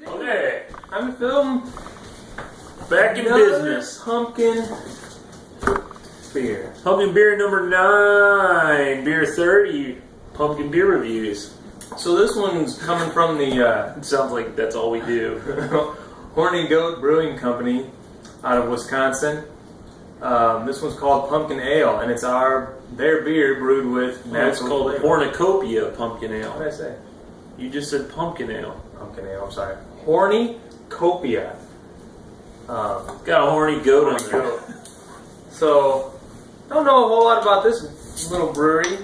Okay, I'm film. back in business. Pumpkin beer. Pumpkin beer number 9, beer 30, pumpkin beer reviews. So this one's coming from the It sounds like that's all we do. Horny Brewing Company out of Wisconsin. This one's called Pumpkin Ale, and it's their beer brewed with natural It's called flavor. Hornycopia Pumpkin Ale. What did I say? You just said pumpkin ale. Pumpkin Ale, I'm sorry. Hornycopia. Got a horny goat on there. So, I don't know a whole lot about this little brewery,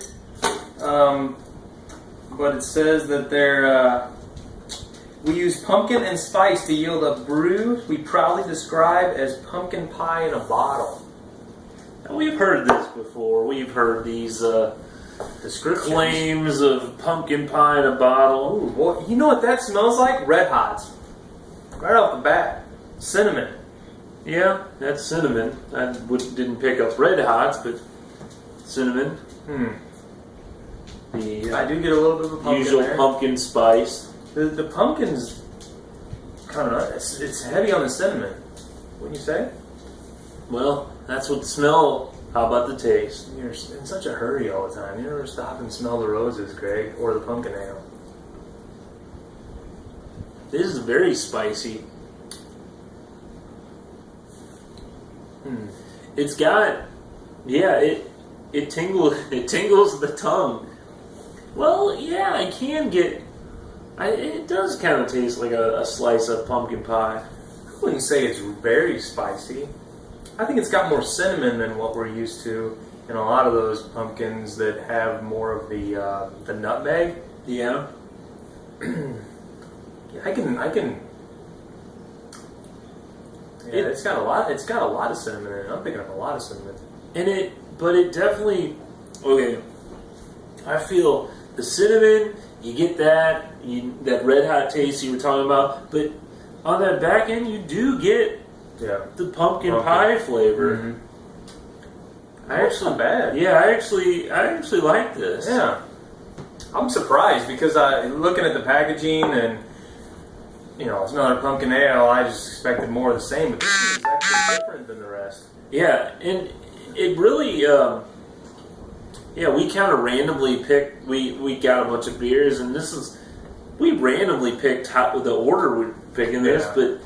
but it says that we use pumpkin and spice to yield a brew we proudly describe as pumpkin pie in a bottle. Now, we've heard this before. We've heard these Descriptions. claims of pumpkin pie in a bottle. Ooh, well, you know what that smells like? Red Hots. Right off the bat. Cinnamon. Yeah, that's cinnamon. I didn't pick up Red Hots, but cinnamon. The I do get a little bit of a pumpkin usual there. pumpkin spice. The pumpkin's kind of it's heavy on the cinnamon. Wouldn't you say? Well, that's what the smell. How about the taste? You're in such a hurry all the time. You never stop and smell the roses, Greg, or the pumpkin ale. This is very spicy. It's got, it tingles the tongue. Well, yeah, I can get. It does kind of taste like a slice of pumpkin pie. I wouldn't say it's very spicy. I think it's got more cinnamon than what we're used to in a lot of those pumpkins that have more of the nutmeg. Yeah. I can. Yeah, it's got a lot. It's got a lot of cinnamon in it. I'm picking up a lot of cinnamon. But it definitely. Okay. I feel the cinnamon. You get that red hot taste you were talking about, but on that back end, you do get the pumpkin pie flavor. Mm-hmm. That's not bad. Yeah, I actually like this. Yeah, I'm surprised because looking at the packaging and it's another pumpkin ale. I just expected more of the same, but this one is actually different than the rest. Yeah, and it really. We kind of randomly picked. We got a bunch of beers, and we randomly picked the order we're picking this, but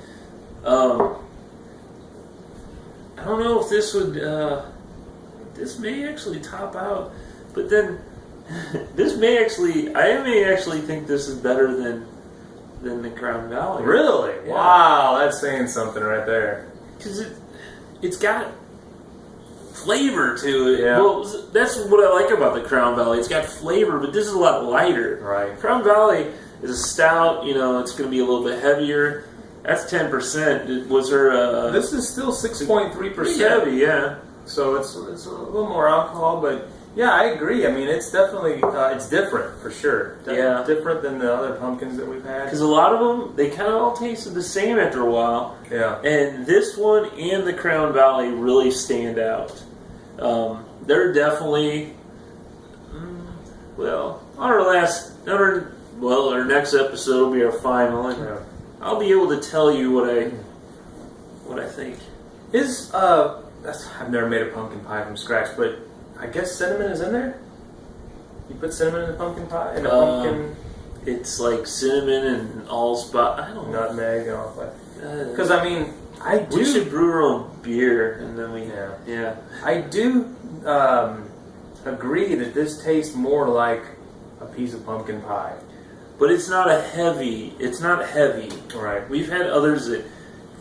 I don't know if this would. This may actually top out, but then I may actually think this is better than the Crown Valley. Really? Yeah. Wow, that's saying something right there. Because it's got flavor to it. Yeah. Well, that's what I like about the Crown Valley. It's got flavor, but this is a lot lighter. Right. Crown Valley is a stout. It's going to be a little bit heavier. That's 10%. Was there? This is still 6.3%. Pretty heavy, yeah. So it's a little more alcohol, but yeah, I agree. I mean, it's definitely it's different for sure. Different than the other pumpkins that we've had. Because a lot of them, they kind of all tasted the same after a while. Yeah. And this one and the Crown Valley really stand out. They're definitely our next episode will be our final, and I'll be able to tell you what I think. I've never made a pumpkin pie from scratch, but I guess cinnamon is in there. You put cinnamon in the pumpkin pie, in a pumpkin. It's like cinnamon and allspice. I don't know. Nutmeg and all that. Because I mean, we should brew our own beer, and then I do agree that this tastes more like a piece of pumpkin pie. But it's not heavy. Right. We've had others that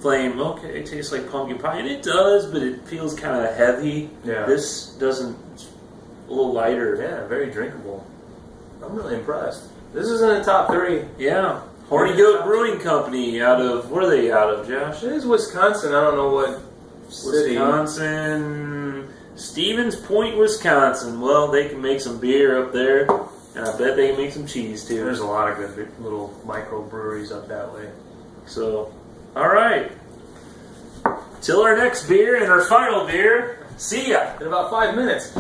claim, okay, it tastes like pumpkin pie, and it does, but it feels kind of heavy. Yeah. This doesn't. It's a little lighter. Yeah, very drinkable. I'm really impressed. This is in the top 3. Yeah. Hornycopia Brewing Company out of, where are they out of, Josh? It is Wisconsin. I don't know what city. Wisconsin. Stevens Point, Wisconsin. Well, they can make some beer up there, and I bet they can make some cheese too. There's a lot of good little microbreweries up that way. So, all right. Till our next beer and our final beer. See ya. In about 5 minutes.